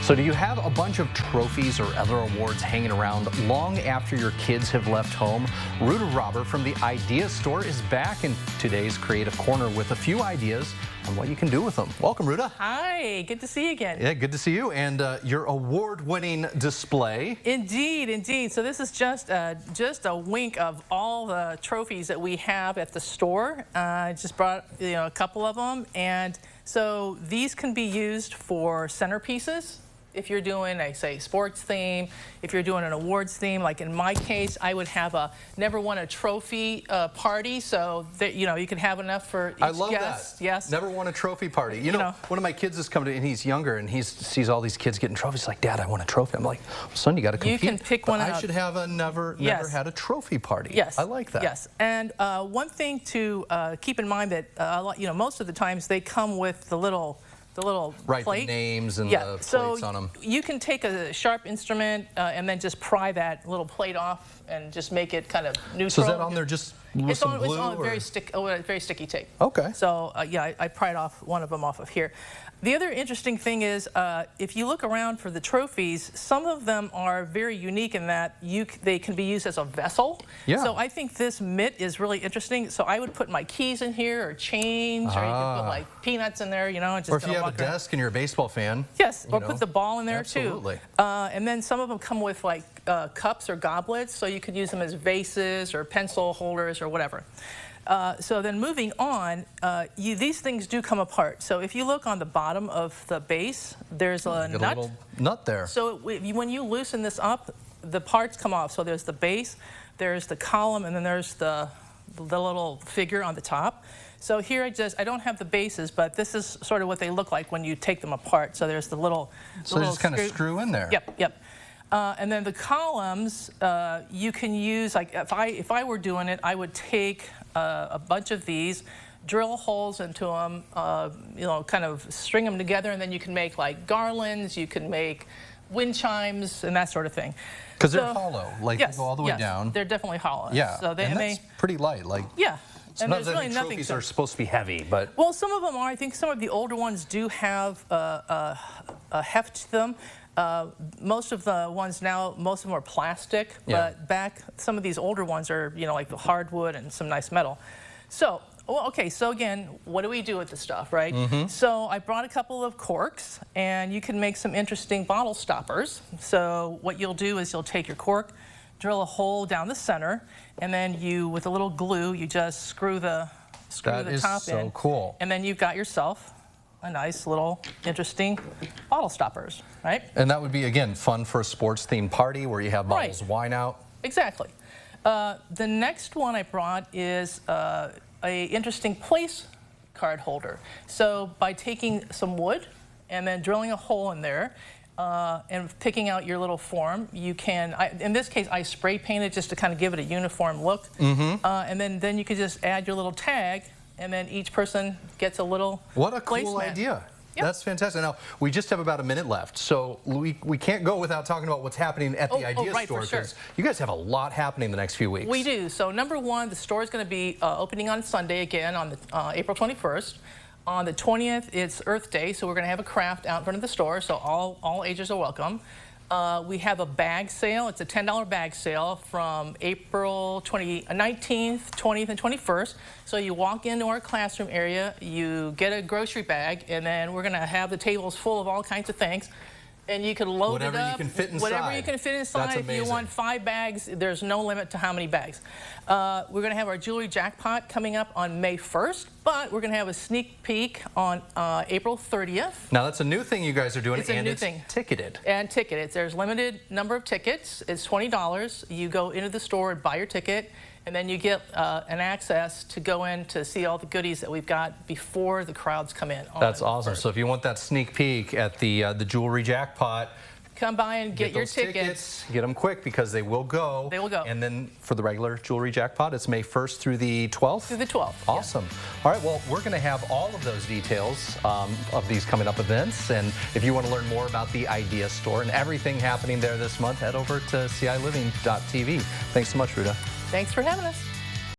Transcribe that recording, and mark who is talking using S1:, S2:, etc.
S1: So do you have a bunch of trophies or other awards hanging around long after your kids have left home? Ruta Robert from the Idea Store is back in today's Creative Corner with a few ideas on what you can do with them. Welcome, Ruta.
S2: Hi, good to see you again.
S1: Yeah, good to see you. And your award-winning display.
S2: Indeed, indeed. So this is just a wink of all the trophies that we have at the store. I just brought a couple of them, and so these can be used for centerpieces. If you're doing a, say, sports theme, if you're doing an awards theme, like in my case, I would have a never won a trophy party, so that you can have enough for each
S1: I love
S2: guest.
S1: that.
S2: Yes.
S1: Never won a trophy party. You know, one of my kids is coming to, and he's younger, and he sees all these kids getting trophies. He's like, Dad, I want a trophy. I'm like, well, son, you got to compete.
S2: You can pick one out.
S1: I should have a never had a trophy party.
S2: Yes.
S1: I like that.
S2: Yes. And one thing to keep in mind that most of the times they come with the little plate.
S1: The names and the plates on them.
S2: You can take a sharp instrument and then just pry that little plate off and just make it kind of neutral.
S1: So is that on there just with some glue?
S2: It's on very sticky tape.
S1: Okay.
S2: So yeah, I pried off one of them off of here. The other interesting thing is, if you look around for the trophies, some of them are very unique in that they can be used as a vessel.
S1: Yeah.
S2: So I think this mitt is really interesting. So I would put my keys in here, or change, or you could put like peanuts in there, just
S1: or if you have a desk and you're a baseball fan.
S2: Yes, or put the ball in there
S1: absolutely.
S2: too. And then some of them come with like cups or goblets, so you could use them as vases or pencil holders or whatever. So then moving on, these things do come apart. So if you look on the bottom of the base, there's a nut.
S1: A little nut there.
S2: So when you loosen this up, the parts come off. So there's the base, there's the column, and then there's the little figure on the top. So here I don't have the bases, but this is sort of what they look like when you take them apart. So there's the little
S1: So they just kind of screw in there.
S2: Yep, yep. And then the columns, you can use, like if I were doing it, I would take a bunch of these, drill holes into them, kind of string them together, and then you can make like garlands, you can make wind chimes, and that sort of thing.
S1: Because they're hollow, like
S2: yes,
S1: they go all the way down.
S2: They're definitely hollow.
S1: Yeah,
S2: so
S1: and that's pretty light. Like
S2: yeah.
S1: And there's really nothing. Trophies are supposed to be heavy, but
S2: well, some of them are. I think some of the older ones do have a heft to them. Most of the ones now, most of them are plastic, but back some of these older ones are, like the hardwood and some nice metal. So, okay, so again, what do we do with the stuff, right? So I brought a couple of corks, and you can make some interesting bottle stoppers. So what you'll do is you'll take your cork, drill a hole down the center, and then with a little glue, you just screw the top in.
S1: That is so cool.
S2: And then you've got yourself a nice little interesting bottle stoppers, right?
S1: And that would be, again, fun for a sports-themed party where you have bottles of wine out.
S2: Exactly. The next one I brought is a interesting place card holder. So by taking some wood and then drilling a hole in there and picking out your little form, you can, in this case, I spray painted just to kind of give it a uniform look. And then you could just add your little tag, and then each person gets a little
S1: What a cool
S2: placemat.
S1: idea.
S2: Yep.
S1: That's fantastic. Now, we just have about a minute left, so we can't go without talking about what's happening at the Idea Store, because you guys have a lot happening the next few weeks.
S2: We do. So number one, the store is going to be opening on Sunday again on the April 21st. On the 20th, it's Earth Day, so we're going to have a craft out in front of the store, so all ages are welcome. We have a bag sale. It's a $10 bag sale from April 19th, 20th, and 21st. So you walk into our classroom area, you get a grocery bag, and then we're going to have the tables full of all kinds of things. And you can load it up.
S1: Whatever you can fit inside.
S2: Whatever you can fit inside.
S1: That's amazing.
S2: If you want 5 bags, there's no limit to how many bags. We're going to have our jewelry jackpot coming up on May 1st, but we're going to have a sneak peek on April 30th.
S1: Now, that's a new thing you guys are doing,
S2: It's a new thing.
S1: Ticketed.
S2: And ticketed. There's limited number of tickets. It's $20. You go into the store and buy your ticket, and then you get an access to go in to see all the goodies that we've got before the crowds come in.
S1: That's awesome. So if you want that sneak peek at the jewelry jackpot,
S2: come by and get your
S1: tickets. Get them quick, because they will go.
S2: They will go.
S1: And then for the regular jewelry jackpot, it's May 1st through the 12th?
S2: Through the 12th.
S1: Awesome. Yeah. All right, well, we're going to have all of those details of these coming up events. And if you want to learn more about the Idea Store and everything happening there this month, head over to ciLiving.tv. Thanks so much, Ruta.
S2: Thanks for having us.